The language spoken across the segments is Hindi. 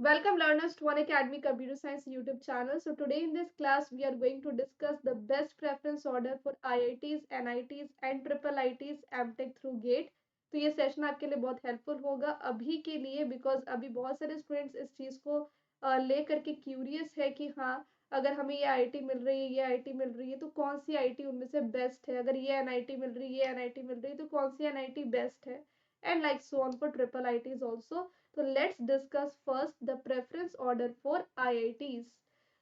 Welcome learners to One Academy Computer Science YouTube channel. So today in this class we are going to discuss the best preference order for IITs, NITs and triple ITs MTech through GATE. तो ये सेशन आपके लिए बहुत हेल्पफुल होगा अभी के लिए बिकॉज अभी बहुत सारे स्टूडेंट्स इस चीज़ को ले करके क्यूरियस है कि हाँ अगर हमें ये आईआईटी मिल रही है ये आईआईटी मिल रही है तो कौन सी आईआईटी उनमें से बेस्ट है, अगर ये एनआईटी मिल रही है ये एनआईटी मिल रही है तो कौन सी एनआईटी बेस्ट है and like so on for triple ITs also. तो let's discuss first the preference order for IITs.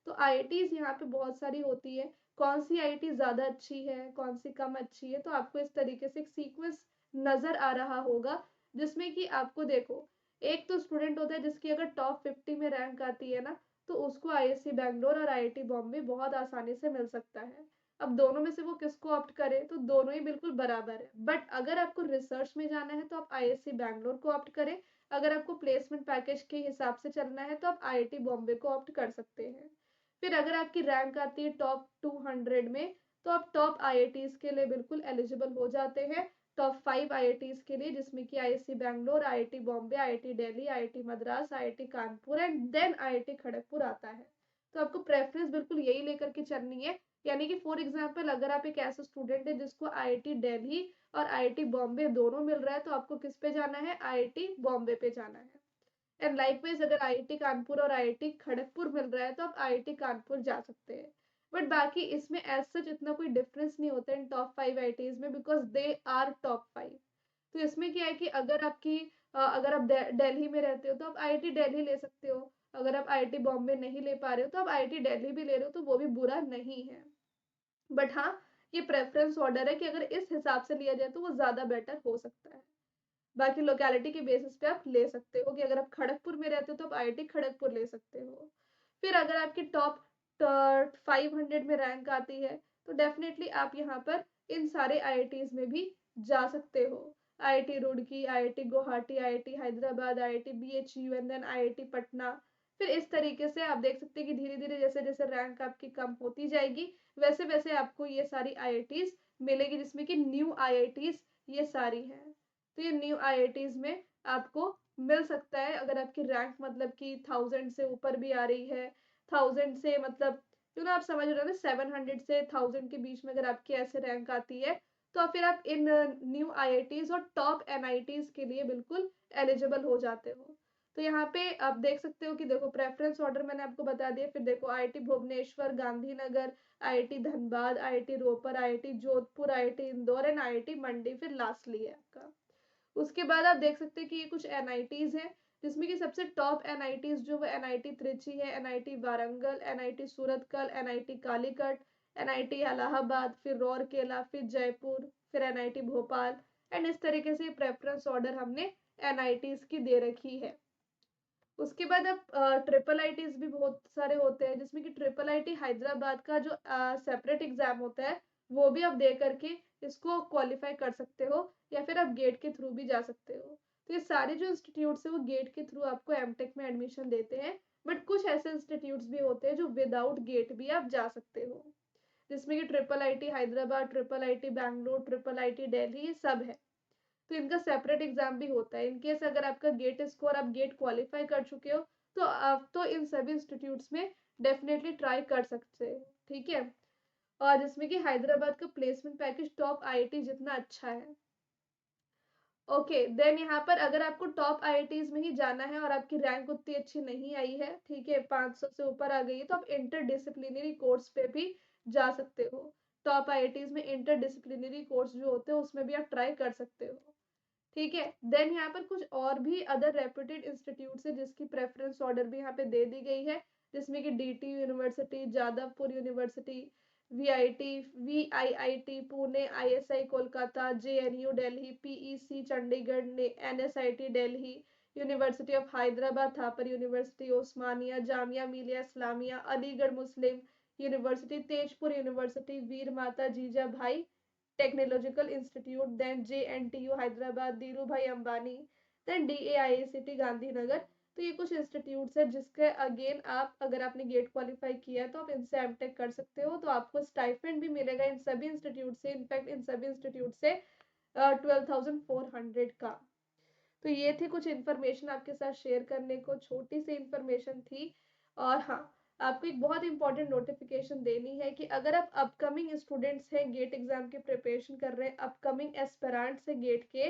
तो आईआईटीज यहाँ पे बहुत सारी होती है, कौन सी आईआईटी ज़्यादा अच्छी है कौन सी कम अच्छी है, तो आपको इस तरीके से एक सीक्वेंस नज़र आ रहा होगा जिसमें कि आपको देखो एक तो स्टूडेंट होता है जिसकी अगर टॉप 50 में रैंक आती है ना तो उसको आईआईसी बैंगलोर और आईआईटी बॉम्बे बहुत आसानी से मिल सकता है. अब दोनों में से वो किसको ऑप्ट करे तो दोनों ही बिल्कुल बराबर है, बट अगर आपको रिसर्च में जाना है तो आप आईआईसी बैंगलोर को ऑप्ट करें. अगर आपको प्लेसमेंट पैकेज के हिसाब से चलना है तो आप आईआईटी बॉम्बे को ऑप्ट कर सकते हैं. फिर अगर आपकी रैंक आती है टॉप 200 में तो आप टॉप आईआईटीज के लिए बिल्कुल एलिजिबल हो जाते हैं. टॉप 5 आईआईटीज के लिए जिसमें कि IISc Bangalore, IIT Bombay, IIT Delhi, IIT Madras, IIT Kanpur and then IIT Kharagpur आता है. तो आपको प्रेफरेंस बिल्कुल यही लेकर के चलनी है. यानी कि फॉर एग्जाम्पल अगर आप एक ऐसा स्टूडेंट है जिसको आईआईटी दिल्ली और आईआईटी बॉम्बे दोनों मिल रहा है तो आपको किस पे जाना है, आईआईटी बॉम्बे पे जाना है. एंड लाइकवाइज अगर आईआईटी कानपुर और आईआईटी खड़गपुर मिल रहा है तो आप आईआईटी कानपुर जा सकते हैं. बट बाकी इसमें एज सच इतना कोई डिफरेंस नहीं होता इन टॉप 5 आईआईटीज में बिकॉज दे आर टॉप 5. तो इसमें क्या है कि अगर आपकी अगर आप दिल्ली में रहते हो तो आप आईआईटी दिल्ली ले सकते हो, अगर आप आईआईटी बॉम्बे नहीं ले पा रहे हो तो आप आईआईटी दिल्ली भी ले रहे हो तो वो भी बुरा नहीं है. बट हाँ, ये प्रेफरेंस ऑर्डर है कि अगर इस हिसाब से लिया जाए तो वो ज़्यादा बेटर हो सकता है. बाकी लोकेलिटी के बेसिस पे आप ले सकते हो कि अगर आप खड़गपुर में रहते हो तो आप आईआईटी खड़गपुर ले सकते हो. फिर अगर आपकी टॉप 500 में रैंक आती है तो डेफिनेटली आप यहाँ पर इन सारे आईआईटीज में भी जा सकते हो. IIT Roorkee, IIT Guwahati, IIT Hyderabad, IIT BHU and then IIT Patna. फिर इस तरीके से आप देख सकते हैं कि धीरे धीरे जैसे जैसे रैंक आपकी कम होती जाएगी वैसे वैसे आपको ये सारी आईआईटीज मिलेगी जिसमें कि न्यू आईआईटीज ये सारी हैं. तो ये न्यू आईआईटीज में आपको मिल सकता है अगर आपकी रैंक मतलब कि 1000 से ऊपर भी आ रही है. 1000 से मतलब आप समझ रहे हो ना, 700 से 1000 के बीच में अगर आपकी ऐसे रैंक आती है तो फिर आप इन न्यू आईआईटीज और टॉप एनआईटीज के लिए बिल्कुल एलिजिबल हो जाते हो. तो यहाँ पे आप देख सकते हो कि देखो प्रेफरेंस ऑर्डर मैंने आपको बता दिया. फिर देखो IIT Bhubaneswar, Gandhinagar, IIT Dhanbad, IIT Ropar, IIT Jodhpur, IIT Indore and IIT Mandi फिर लास्टली है आपका. उसके बाद आप देख सकते हैं कि ये कुछ एनआईटीज हैं जिसमें कि सबसे टॉप एनआईटीज जो वो एनआईटी त्रिची है, NIT Warangal, NIT Surathkal, NIT Calicut, NIT Allahabad, फिर रौरकेला, फिर जयपुर, फिर एनआईटी भोपाल. एंड इस तरीके से प्रेफरेंस ऑर्डर हमने एनआईटीज की दे रखी है. उसके बाद अब ट्रिपल आईटीज भी बहुत सारे होते हैं जिसमें कि ट्रिपल आईटी हैदराबाद का जो सेपरेट एग्जाम होता है वो भी आप दे करके इसको क्वालिफाई कर सकते हो या फिर आप गेट के थ्रू भी जा सकते हो. तो ये सारे जो इंस्टीट्यूट्स है वो गेट के थ्रू आपको एमटेक में एडमिशन देते हैं. बट कुछ ऐसे इंस्टीट्यूट्स भी होते हैं जो विदाउट गेट भी आप जा सकते हो जिसमें कि triple IT Hyderabad, triple IT Bangalore, triple IT Delhi ये सब है. तो इनका सेपरेट एग्जाम भी होता है. इनकेस अगर आपका गेट स्कोर आप गेट क्वालिफाई कर चुके हो तो आप तो इन सभी इंस्टीट्यूट्स में डेफिनेटली ट्राई कर सकते हो. ठीक है. और जिसमें कि हैदराबाद का प्लेसमेंट पैकेज टॉप आईआईटी जितना अच्छा है. ओके देन यहाँ पर अगर आपको टॉप आईआईटीज में ही जाना है और आपकी रैंक उतनी अच्छी नहीं आई है, ठीक है, 500 से ऊपर आ गई है, तो आप इंटर डिसिप्लिनरी कोर्स पे भी जा सकते हो. टॉप आईआईटीज में इंटर डिसिप्लिनरी कोर्स जो होते हैं उसमें भी आप ट्राई कर सकते हो. ठीक है. देन यहाँ पर कुछ और भी अदर रेप्यूटेड इंस्टीट्यूट है जिसकी प्रेफरेंस ऑर्डर भी यहाँ पे दे दी गई है जिसमें कि DT University, Jadavpur University, VIT, VIIT Pune, ISI Kolkata, JNU Delhi, PEC Chandigarh, NSIT Delhi, University of Hyderabad, Thapar University, Osmania, Jamia Millia Islamia, Aligarh Muslim University, Tezpur University, Veer Mata Jijabai Technological Institute, then JNTU Hyderabad, Dhirubhai Ambani, then डीएआईसीटी Gandhinagar. तो ये कुछ इंस्टीट्यूट्स है जिसके अगेन आप अगर आपने गेट क्वालिफाई किया है तो आप इनसे एमटेक कर सकते हो. तो आपको स्टाइपेंड भी मिलेगा इन सभी इंस्टीट्यूट से, इनफैक्ट इन सभी इंस्टीट्यूट से 12,400 का. तो ये थी कुछ इन्फॉर्मेशन आपके साथ शेयर करने को, छोटी सी इन्फॉर्मेशन थी। और हाँ, आपको एक बहुत इंपॉर्टेंट नोटिफिकेशन देनी है कि अगर आप अपकमिंग स्टूडेंट्स हैं, गेट एग्जाम की प्रिपरेशन कर रहे हैं, अपकमिंग एस्पिरेंट्स हैं गेट के,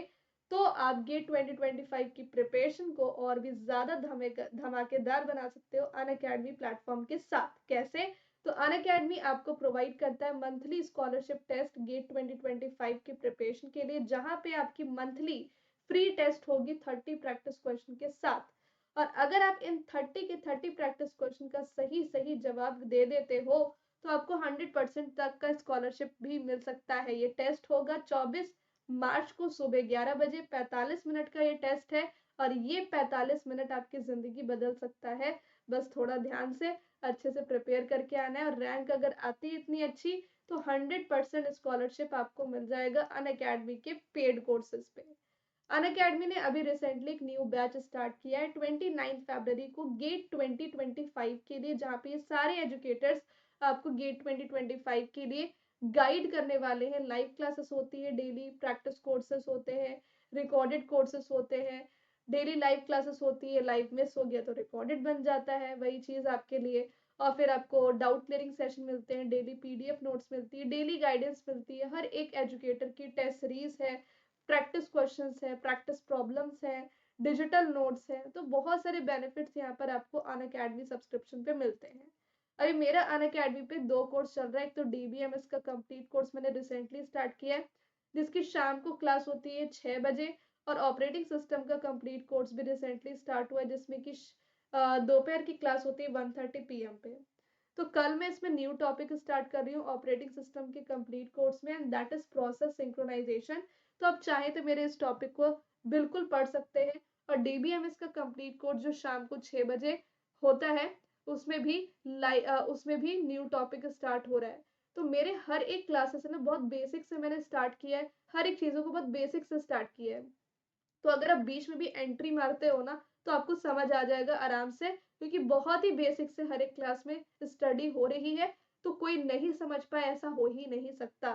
तो आप गेट 2025 की प्रिपरेशन को और भी ज्यादा धमाकेदार बना सकते हो अनअकैडमी प्लेटफॉर्म के साथ। कैसे? तो अनअकैडमी आपको प्रोवाइड करता है मंथली स्कॉलरशिप टेस्ट गेट 2025 की प्रिपरेशन के लिए, जहां पे आपकी मंथली फ्री टेस्ट होगी 30 प्रैक्टिस क्वेश्चन के साथ। और अगर आप इन 30 के 30 प्रैक्टिस क्वेश्चन का सही सही जवाब दे देते हो तो आपको 100% तक का स्कॉलरशिप भी मिल सकता है। ये टेस्ट होगा 24 मार्च को सुबह 11 बजे। 45 मिनट का ये टेस्ट है और ये 45 मिनट आपकी जिंदगी बदल सकता है। बस थोड़ा ध्यान से अच्छे से प्रिपेयर करके आना है, और रैंक अगर आती है इतनी अच्छी तो 100% स्कॉलरशिप आपको मिल जाएगा अनअकैडमी के पेड कोर्सेज पे। अनअकैडमी ने अभी रिसेंटली एक न्यू बैच स्टार्ट किया है 29 फरवरी को गेट 2025 के लिए, जहाँ पे ये सारे एजुकेटर्स आपको गेट 2025 के लिए गाइड करने वाले हैं। लाइव क्लासेस होती है, डेली प्रैक्टिस कोर्सेस होते हैं, रिकॉर्डेड कोर्सेस होते हैं। डेली लाइव क्लासेस होती है, लाइव मिस हो गया तो रिकॉर्डेड बन जाता है, वही चीज आपके लिए। और फिर आपको डाउट क्लियरिंग सेशन मिलते हैं, डेली पीडीएफ नोट्स मिलती है, डेली गाइडेंस मिलती है, हर एक एजुकेटर की टेस्ट सीरीज है, प्रैक्टिस क्वेश्चंस है, प्रैक्टिस प्रॉब्लम्स है, डिजिटल नोट्स है। तो बहुत सारे बेनिफिट्स यहाँ पर आपको अनअकैडमी सब्सक्रिप्शन पे मिलते हैं। अभी मेरा अनअकैडमी पे 2 कोर्स चल रहा है। एक तो डीबीएमएस का कंप्लीट कोर्स मैंने रिसेंटली स्टार्ट किया है, जिसकी शाम को क्लास होती है 6 बजे। और ऑपरेटिंग सिस्टम का कंप्लीट कोर्स भी रिसेंटली स्टार्ट हुआ है, जिसमें कि दोपहर की क्लास होती है 1:30 PM पे। तो कल मैं इसमें न्यू टॉपिक स्टार्ट कर रही हूँ ऑपरेटिंग सिस्टम के कंप्लीट कोर्स में, and that is process synchronisation. तो आप चाहें तो मेरे इस टॉपिक को बिल्कुल पढ़ सकते हैं। और डीबीएमएस का कंप्लीट कोर्स जो शाम को 6 बजे होता है, उसमें भी न्यू टॉपिक स्टार्ट हो रहा है। तो मेरे हर एक क्लासेस है ना, बहुत बेसिक से मैंने स्टार्ट किया है, हर एक चीज़ों को बहुत बेसिक से स्टार्ट किया है। तो अगर आप बीच में भी एंट्री मारते हो ना, तो आपको समझ आ जाएगा आराम से, क्योंकि बहुत ही बेसिक से हर एक क्लास में स्टडी हो रही है। तो कोई नहीं समझ पाए ऐसा हो ही नहीं सकता।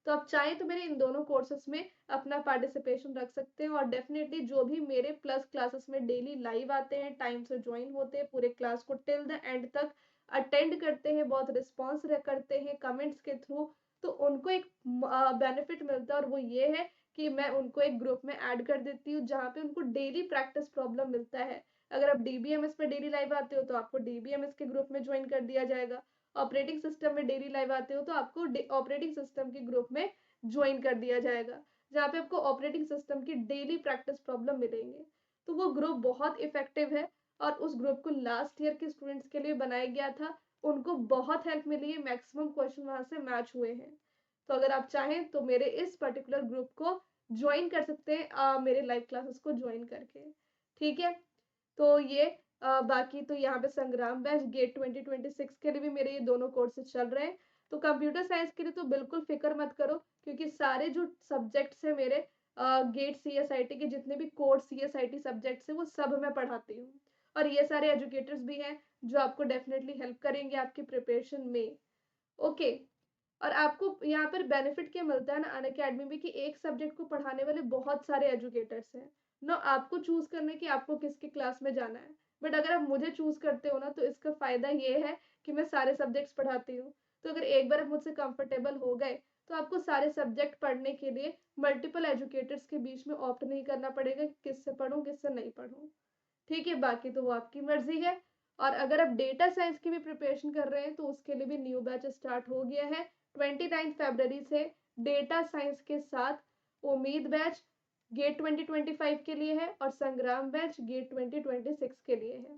तो आप चाहें तो मेरे इन दोनों कोर्सेस में अपना पार्टिसिपेशन रख सकते हैं, और डेफिनेटली जो भी मेरे प्लस क्लासेस में डेली लाइव आते हैं, टाइम से ज्वाइन होते हैं, पूरे क्लास को टिल द एंड तक अटेंड करते हैं, बहुत रिस्पॉन्स करते हैं कमेंट्स के थ्रू, तो उनको एक बेनिफिट मिलता है, और वो ये है कि मैं उनको एक ग्रुप में ऐड कर देती हूँ, जहाँ पे उनको डेली प्रैक्टिस प्रॉब्लम मिलता है। अगर आप डीबीएमएस में डेली लाइव आते हो तो आपको डीबीएमएस के ग्रुप में ज्वाइन कर दिया जाएगा। ऑपरेटिंग सिस्टम में डेली लाइव आते हो तो आपको ऑपरेटिंग सिस्टम के ग्रुप में ज्वाइन कर दिया जाएगा, जहाँ पे आपको ऑपरेटिंग सिस्टम की डेली प्रैक्टिस प्रॉब्लम मिलेंगे। तो वो ग्रुप बहुत इफेक्टिव है, और उस ग्रुप को लास्ट ईयर के स्टूडेंट्स के लिए बनाया गया था। उनको बहुत हेल्प मिली है, मैक्सिमम क्वेश्चन वहां से मैच हुए हैं। तो अगर आप चाहें तो मेरे इस पर्टिकुलर ग्रुप को ज्वाइन कर सकते हैं, मेरे लाइव क्लासेस को ज्वाइन करके। ठीक है? तो ये बाकी तो यहाँ पे संग्राम बैच गेट 2026 के लिए भी मेरे ये दोनों कोर्सेज चल रहे हैं। तो कंप्यूटर साइंस के लिए तो बिल्कुल फिक्र मत करो, क्योंकि सारे जो सब्जेक्ट्स हैं मेरे गेट सीएसआईटी के, जितने भी कोर सीएसआईटी सब्जेक्ट्स हैं वो सब मैं पढ़ाती हूँ। और ये सारे एजुकेटर्स भी हैं जो आपको डेफिनेटली हेल्प करेंगे आपकी प्रिपरेशन में। ओके। और आपको यहाँ पर बेनिफिट क्या मिलता है ना अनअकैडमी में, कि एक सब्जेक्ट को पढ़ाने वाले बहुत सारे एजुकेटर्स हैं ना, आपको चूज करने की आपको किसकी क्लास में जाना है। बट अगर आप मुझे चूज करते हो ना, तो इसका फायदा ये है कि मैं सारे सब्जेक्ट्स पढ़ाती हूँ। तो अगर एक बार आप मुझसे कंफर्टेबल हो गए तो आपको सारे सब्जेक्ट पढ़ने के लिए मल्टीपल एजुकेटर्स के बीच में ऑप्ट नहीं करना पड़ेगा कि किससे पढ़ूं किससे नहीं पढ़ूं। ठीक है? बाकी तो वो आपकी मर्जी है। और अगर आप डेटा साइंस की भी प्रिपरेशन कर रहे हैं तो उसके लिए भी न्यू बैच स्टार्ट हो गया है 29 फरवरी से। डेटा साइंस के साथ उम्मीद बैच गेट 2025 के लिए है, और संग्राम बैच गेट 2026 के लिए है।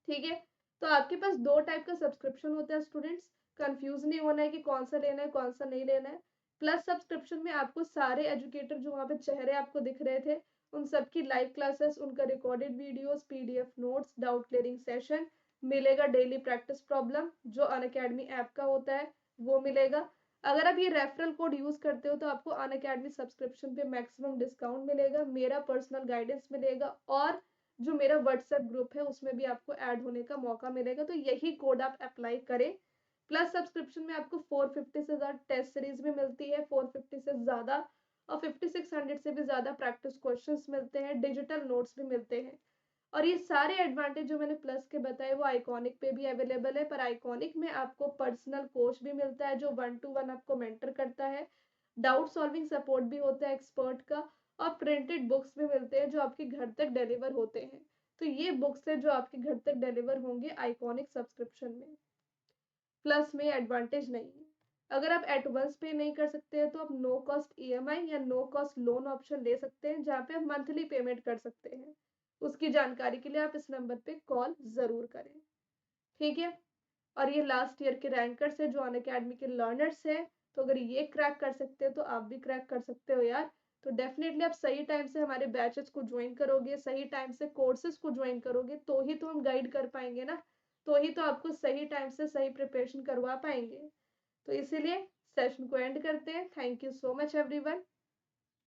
ठीक है? तो आपके पास 2 टाइप का सब्सक्रिप्शन होता है स्टूडेंट्स। कंफ्यूज नहीं होना है कि कौन सा लेना है कौन सा नहीं लेना है। प्लस सब्सक्रिप्शन में आपको सारे एजुकेटर जो वहाँ पे चेहरे आपको दिख रहे थे, उन सबकी लाइव क्लासेस, उनका recorded videos, PDF notes, doubt clearing session मिलेगा, डेली प्रैक्टिस प्रॉब्लम जो अनअकैडमी ऐप का होता है वो मिलेगा। अगर आप ये रेफरल कोड यूज करते हो तो आपको अनअकैडमी सब्सक्रिप्शन पे मैक्सिमम डिस्काउंट मिलेगा, मेरा पर्सनल गाइडेंस मिलेगा, और जो मेरा व्हाट्सएप ग्रुप है उसमें भी आपको ऐड होने का मौका मिलेगा। तो यही कोड आप अप्लाई करें। प्लस सब्सक्रिप्शन में आपको 450 से ज़्यादा टेस्ट सीरीज भी मिलती है, 450 से ज़्यादा और 5600 से भी ज़्यादा प्रैक्टिस क्वेश्चंस मिलते हैं, डिजिटल नोट्स भी मिलते हैं। और ये सारे एडवांटेज जो मैंने प्लस के बताए वो आइकॉनिक पे भी अवेलेबल है, पर आइकॉनिक में आपको पर्सनल कोच भी मिलता है जो 1 to 1 आपको मेंटर करता है, डाउट सॉल्विंग सपोर्ट भी होता है एक्सपर्ट का, और प्रिंटेड बुक्स भी मिलते हैं जो आपके घर तक डिलीवर होते हैं। तो ये बुक्स है जो आपके घर तक डिलीवर होंगे आइकॉनिक सब्सक्रिप्शन में। प्लस में एडवांटेज नहीं है। अगर आप एडवांस पे नहीं कर सकते हैं तो आप नो कॉस्ट ईएमआई या नो कॉस्ट लोन ऑप्शन ले सकते हैं जहाँ पे आप मंथली पेमेंट कर सकते हैं। उसकी जानकारी के लिए आप इस नंबर पे कॉल ज़रूर करें। ठीक है। और ये लास्ट ईयर के रैंकर्स है जो अनअकैडमी के लर्नर्स हैं। तो अगर ये क्रैक कर सकते हो तो आप भी क्रैक कर सकते हो यार। तो डेफिनेटली आप सही टाइम से हमारे बैचेस को ज्वाइन करोगे, सही टाइम से कोर्सेज को ज्वाइन करोगे तो ही तो हम गाइड कर पाएंगे ना। तो ही तो आपको सही टाइम से सही प्रिपरेशन करवा पाएंगे। तो इसीलिए सेशन को एंड करते हैं। Thank you so much everyone.